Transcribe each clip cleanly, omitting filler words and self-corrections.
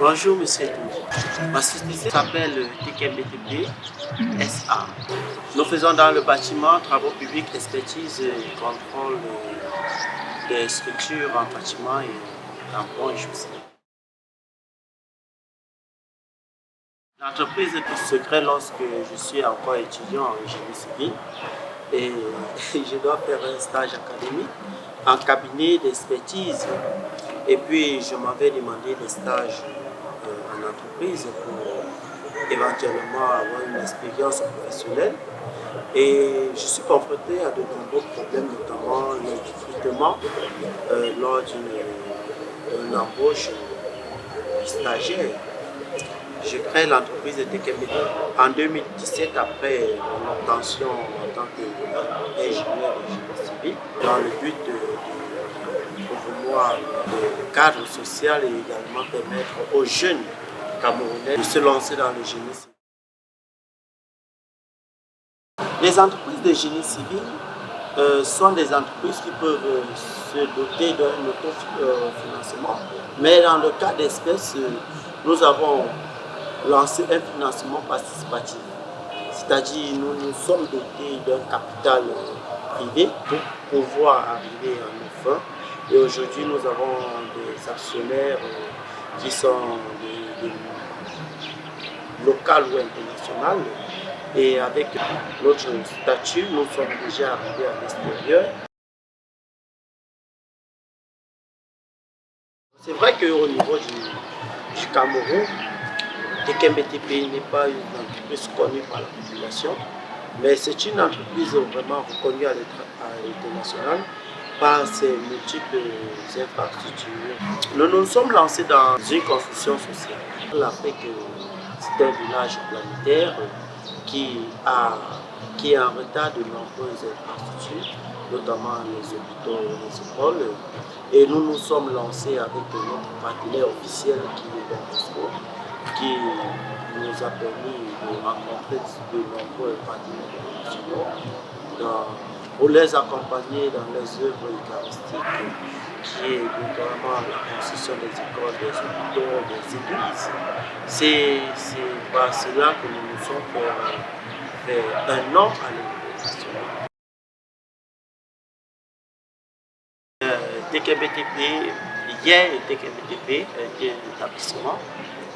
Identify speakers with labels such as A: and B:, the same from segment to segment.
A: Bonjour Monsieur Tour. Ma société s'appelle TKMBTP SA. Nous faisons dans le bâtiment travaux publics, expertise et contrôle des structures en bâtiment et en pont et chaussée. L'entreprise se crée lorsque je suis encore étudiant en génie civil et je dois faire un stage académique en cabinet d'expertise. Et puis je m'avais demandé des stages en entreprise pour éventuellement avoir une expérience professionnelle. Et je suis confronté à de nombreux problèmes, notamment le recrutement lors d'une embauche stagiaire. Je crée l'entreprise de TKMBTP en 2017 après mon obtention en tant qu'ingénieur de génie civil dans le but de promouvoir le cadre social et également permettre aux jeunes Camerounais de se lancer dans le génie civil. Les entreprises de génie civil sont des entreprises qui peuvent se doter d'un autofinancement, mais dans le cas d'espèce, nous avons lancé un financement participatif, c'est-à-dire nous nous sommes dotés d'un capital privé pour pouvoir arriver à nos fins. Et aujourd'hui, nous avons des actionnaires qui sont des locales ou internationales. Et avec notre statut, nous sommes déjà arrivés à l'extérieur. C'est vrai qu'au niveau du Cameroun, TKMBTP n'est pas une entreprise connue par la population, mais c'est une entreprise vraiment reconnue à l'international par ses multiples infrastructures. Nous nous sommes lancés dans une construction sociale. L'Afrique, c'est un village planétaire qui est en retard de nombreuses infrastructures, notamment les hôpitaux, les écoles. Et nous nous sommes lancés avec notre partenaire officiel qui est Don Bosco, qui nous a permis de rencontrer de nombreux partenaires internationaux pour les accompagner dans les œuvres eucharistiques, qui est notamment la construction des écoles, des hôpitaux, des églises. C'est par cela que nous nous sommes fait un nom à l'international. TKMBTP, hier TKMBTP était un établissement.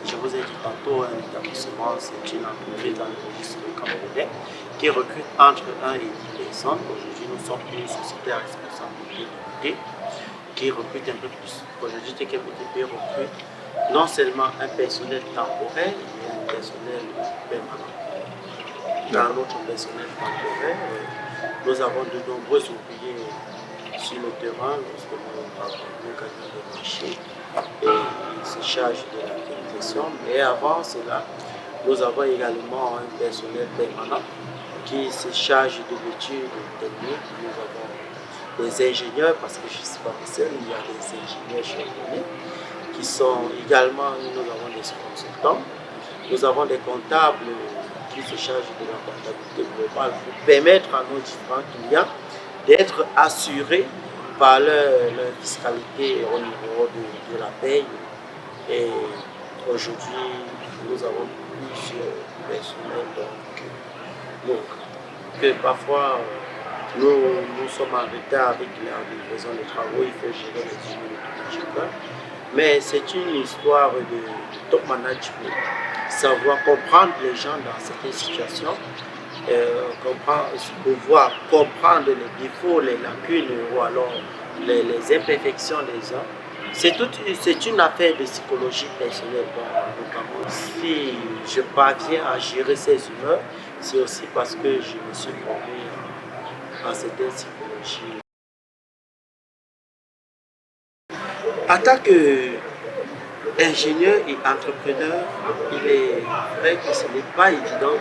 A: Je vous ai dit tantôt, un établissement, c'est une entreprise dans le registre camerounais qui recrute entre 1 et 10 personnes. Aujourd'hui, nous sommes une société à responsabilité limitée qui recrute un peu plus. Aujourd'hui, TKMBTP recrute non seulement un personnel temporaire, mais un personnel permanent. Dans notre personnel temporaire, nous avons de nombreux ouvriers sur le terrain lorsque nous gagnons des marchés et ils se chargent de la réalisation. Mais avant cela, nous avons également un personnel permanent qui se charge de l'étude technique. Nous avons des ingénieurs, parce que je ne suis pas seul, il y a des ingénieurs charbonniers qui sont également, nous avons des consultants, nous avons des comptables qui se chargent de la comptabilité globale pour permettre à nos différents clients d'être assurés par leur fiscalité au niveau de la paye. Et aujourd'hui, nous avons plusieurs personnels donc que parfois nous sommes en retard avec la livraison des travaux, il faut gérer les humains de chacun. Mais c'est une histoire de top management, savoir comprendre les gens dans certaines situations, pouvoir comprendre les défauts, les lacunes ou alors les imperfections des uns. C'est une affaire de psychologie personnelle. Notamment, si je parviens à gérer ces humeurs, c'est aussi parce que je me suis formé en certaines psychologies. En tant qu'ingénieur et entrepreneur, il est vrai que ce n'est pas évident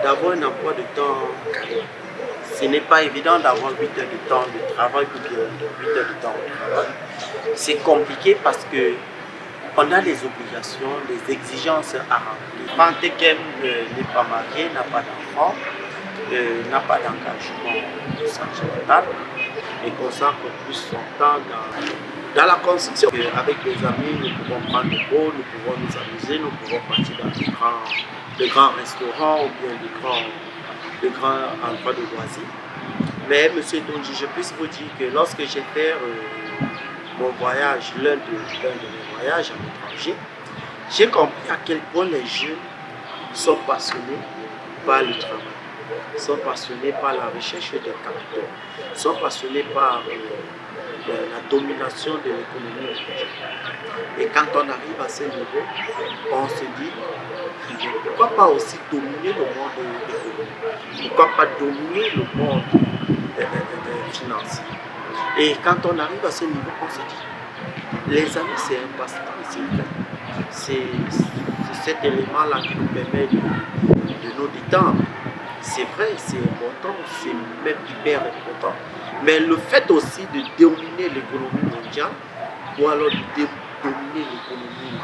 A: d'avoir un emploi de temps carré. Ce n'est pas évident d'avoir 8 heures de temps de travail ou bien 8 heures de temps de travail. C'est compliqué parce que on a des obligations, des exigences à remplir. Quand quelqu'un n'est pas marié, n'a pas d'enfant, n'a pas d'engagement sentimental et consacre plus son temps Dans la construction, avec des amis, nous pouvons prendre des pots, nous pouvons nous amuser, nous pouvons partir dans de grands restaurants ou bien de grands endroits de loisirs. Mais monsieur Donji, je puisse vous dire que lorsque j'ai fait mon voyage, l'un de mes voyages à l'étranger, j'ai compris à quel point les jeunes sont passionnés par le travail, sont passionnés par la recherche des capitaux, sont passionnés par la domination de l'économie mondiale. Et quand on arrive à ce niveau, on se dit, pourquoi pas aussi dominer le monde économique? Pourquoi pas dominer le monde financier? Et quand on arrive à ce niveau, on se dit, les amis, c'est un passe-temps, c'est vrai. C'est cet élément-là qui nous permet de nous détendre. C'est vrai, c'est important, c'est même hyper important. Mais le fait aussi de dominer l'économie mondiale, ou alors de dominer l'économie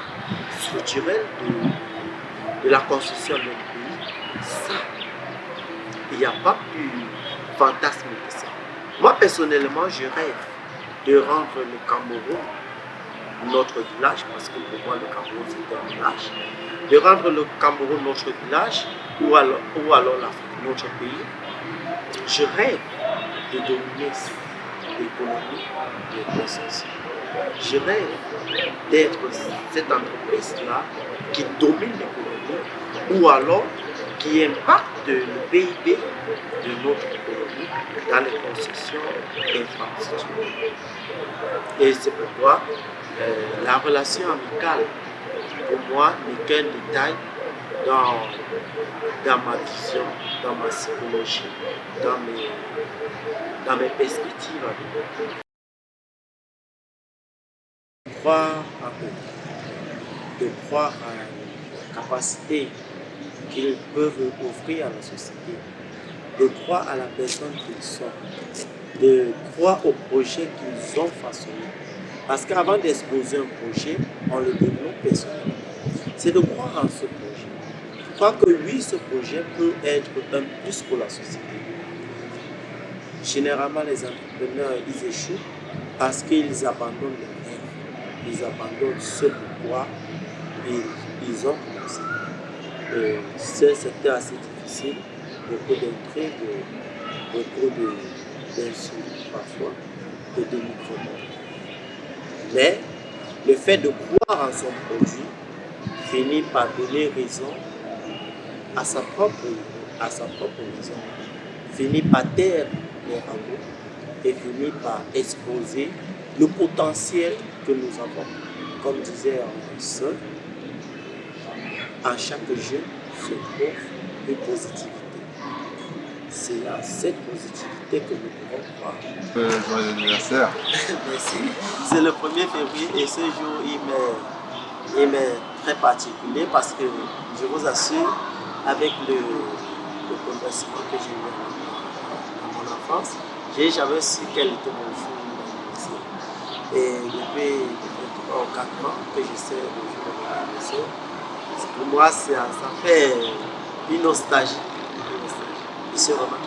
A: structurelle de la construction d'un pays, ça, il n'y a pas plus fantasme que ça. Moi, personnellement, je rêve de rendre le Cameroun notre village, parce que pour moi, le Cameroun, c'est un village. De rendre le Cameroun notre village, ou alors l'Afrique notre pays. Je rêve de dominer l'économie de construction. Je rêve d'être cette entreprise-là qui domine l'économie, ou alors qui impacte le PIB de notre économie dans les constructions d'infrastructures. Et c'est pourquoi la relation amicale, pour moi, n'est qu'un détail dans ma vision, dans ma psychologie, dans mes perspectives. Croire à eux, de croire à la capacité qu'ils peuvent offrir à la société, de croire à la personne qu'ils sont, de croire au projet qu'ils ont façonné. Parce qu'avant d'exposer un projet, on le développe personnellement. C'est de croire en ce projet. Je crois que oui, ce projet peut être un plus pour la société. Généralement, les entrepreneurs, ils échouent parce qu'ils abandonnent les rêves. Ils abandonnent ce pourquoi ils ont commencé. C'est un secteur assez difficile, beaucoup d'intrigues, beaucoup d'insultes parfois, de dénigrement. Mais le fait de croire en son produit finit par donner raison à sa propre raison, finit par taire les ragots et finit par exposer le potentiel que nous avons. Comme disait un saint, en chaque jeune se trouve une positivité. C'est à cette positivité que nous devons croire.
B: Joyeux anniversaire.
A: Merci. C'est le 1er février et ce jour, il m'est très particulier parce que je vous assure, avec le commencement que j'ai eu dans mon enfance, je n'ai jamais su quel était mon jour d'anniversaire. Et depuis 3 ou 4 ans que je sais le jour de mon anniversaire, pour moi, ça fait une nostalgie. Ici, vraiment.